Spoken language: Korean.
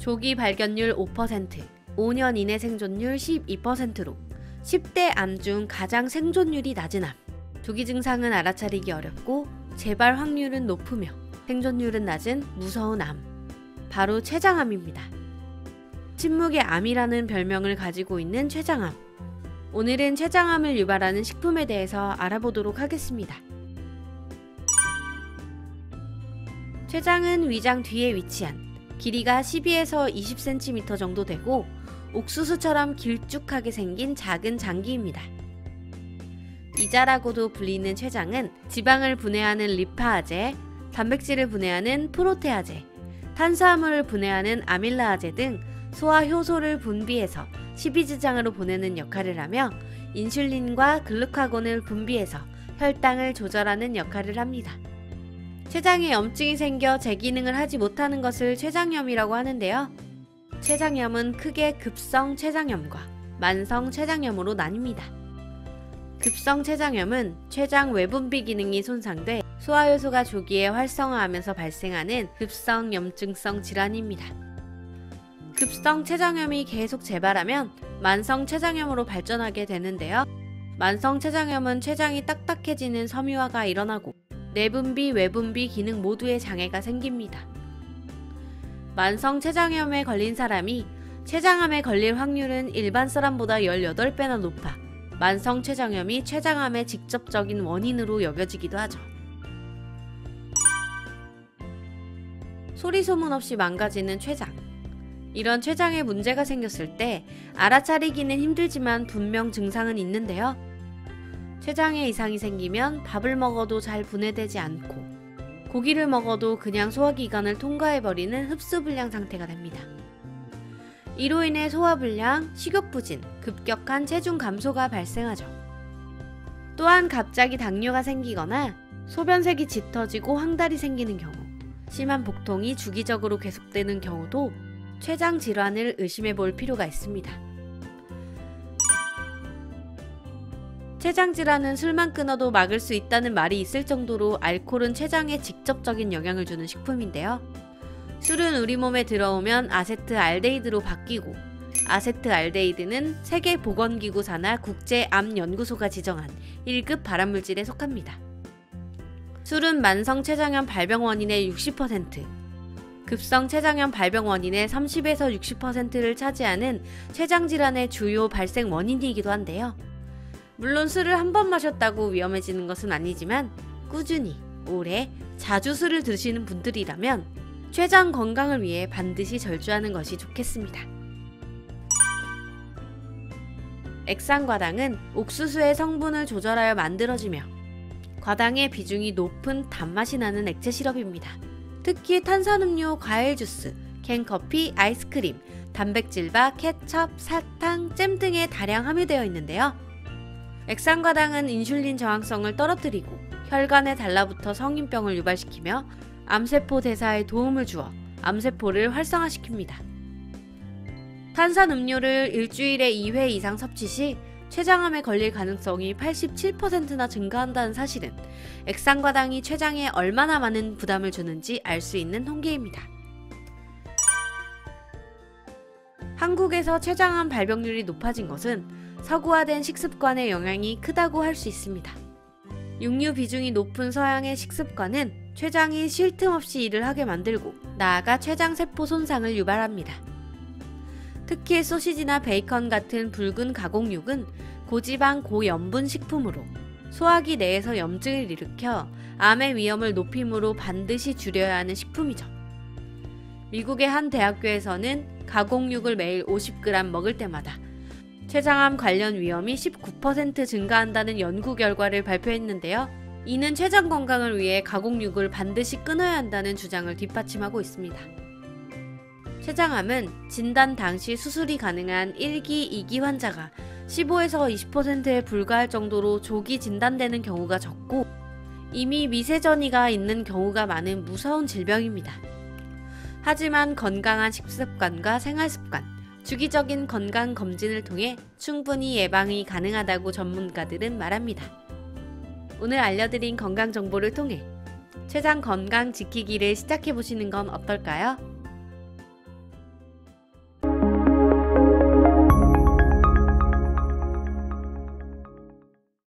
조기 발견율 5%, 5년 이내 생존율 12%로 10대 암 중 가장 생존율이 낮은 암. 조기 증상은 알아차리기 어렵고 재발 확률은 높으며 생존율은 낮은 무서운 암. 바로 췌장암입니다. 침묵의 암이라는 별명을 가지고 있는 췌장암. 오늘은 췌장암을 유발하는 식품에 대해서 알아보도록 하겠습니다. 췌장은 위장 뒤에 위치한 길이가 12에서 20cm 정도 되고 옥수수처럼 길쭉하게 생긴 작은 장기입니다. 이자라고도 불리는 췌장은 지방을 분해하는 리파아제, 단백질을 분해하는 프로테아제, 탄수화물을 분해하는 아밀라아제 등 소화 효소를 분비해서 십이지장으로 보내는 역할을 하며 인슐린과 글루카곤을 분비해서 혈당을 조절하는 역할을 합니다. 췌장에 염증이 생겨 제 기능을 하지 못하는 것을 췌장염이라고 하는데요. 췌장염은 크게 급성 췌장염과 만성 췌장염으로 나뉩니다. 급성 췌장염은 췌장 외분비 기능이 손상돼 소화효소가 조기에 활성화하면서 발생하는 급성 염증성 질환입니다. 급성 췌장염이 계속 재발하면 만성 췌장염으로 발전하게 되는데요. 만성 췌장염은 췌장이 딱딱해지는 섬유화가 일어나고 내분비, 외분비 기능 모두에 장애가 생깁니다. 만성 췌장염에 걸린 사람이 췌장암에 걸릴 확률은 일반 사람보다 18배나 높아 만성 췌장염이 췌장암의 직접적인 원인으로 여겨지기도 하죠. 소리 소문 없이 망가지는 췌장. 이런 췌장에 문제가 생겼을 때 알아차리기는 힘들지만 분명 증상은 있는데요. 췌장에 이상이 생기면 밥을 먹어도 잘 분해되지 않고 고기를 먹어도 그냥 소화기관을 통과해버리는 흡수불량 상태가 됩니다. 이로 인해 소화불량, 식욕부진, 급격한 체중 감소가 발생하죠. 또한 갑자기 당뇨가 생기거나 소변색이 짙어지고 황달이 생기는 경우, 심한 복통이 주기적으로 계속되는 경우도 췌장 질환을 의심해 볼 필요가 있습니다. 췌장 질환은 술만 끊어도 막을 수 있다는 말이 있을 정도로 알코올은 췌장에 직접적인 영향을 주는 식품인데요. 술은 우리 몸에 들어오면 아세트알데히드로 바뀌고 아세트알데히드는 세계보건기구 산하 국제암연구소가 지정한 1급 발암물질에 속합니다. 술은 만성 췌장염 발병 원인의 60%, 급성 췌장염 발병 원인의 30에서 60%를 차지하는 췌장 질환의 주요 발생 원인이기도 한데요. 물론 술을 한 번 마셨다고 위험해지는 것은 아니지만 꾸준히, 오래, 자주 술을 드시는 분들이라면 췌장 건강을 위해 반드시 절주하는 것이 좋겠습니다. 액상과당은 옥수수의 성분을 조절하여 만들어지며 과당의 비중이 높은 단맛이 나는 액체 시럽입니다. 특히 탄산음료, 과일 주스, 캔커피, 아이스크림, 단백질바, 케첩, 사탕, 잼 등에 다량 함유되어 있는데요. 액상과당은 인슐린 저항성을 떨어뜨리고 혈관에 달라붙어 성인병을 유발시키며 암세포 대사에 도움을 주어 암세포를 활성화시킵니다. 탄산음료를 일주일에 2회 이상 섭취 시 췌장암에 걸릴 가능성이 87%나 증가한다는 사실은 액상과당이 췌장에 얼마나 많은 부담을 주는지 알 수 있는 통계입니다. 한국에서 췌장암 발병률이 높아진 것은 서구화된 식습관의 영향이 크다고 할 수 있습니다. 육류 비중이 높은 서양의 식습관은 췌장이 쉴 틈 없이 일을 하게 만들고 나아가 췌장세포 손상을 유발합니다. 특히 소시지나 베이컨 같은 붉은 가공육은 고지방 고염분 식품으로 소화기 내에서 염증을 일으켜 암의 위험을 높이므로 반드시 줄여야 하는 식품이죠. 미국의 한 대학교에서는 가공육을 매일 50g 먹을 때마다 췌장암 관련 위험이 19% 증가한다는 연구 결과를 발표했는데요. 이는 췌장 건강을 위해 가공육을 반드시 끊어야 한다는 주장을 뒷받침하고 있습니다. 췌장암은 진단 당시 수술이 가능한 1기, 2기 환자가 15에서 20%에 불과할 정도로 조기 진단되는 경우가 적고 이미 미세전이가 있는 경우가 많은 무서운 질병입니다. 하지만 건강한 식습관과 생활습관, 주기적인 건강검진을 통해 충분히 예방이 가능하다고 전문가들은 말합니다. 오늘 알려드린 건강정보를 통해 췌장 건강 지키기를 시작해보시는 건 어떨까요?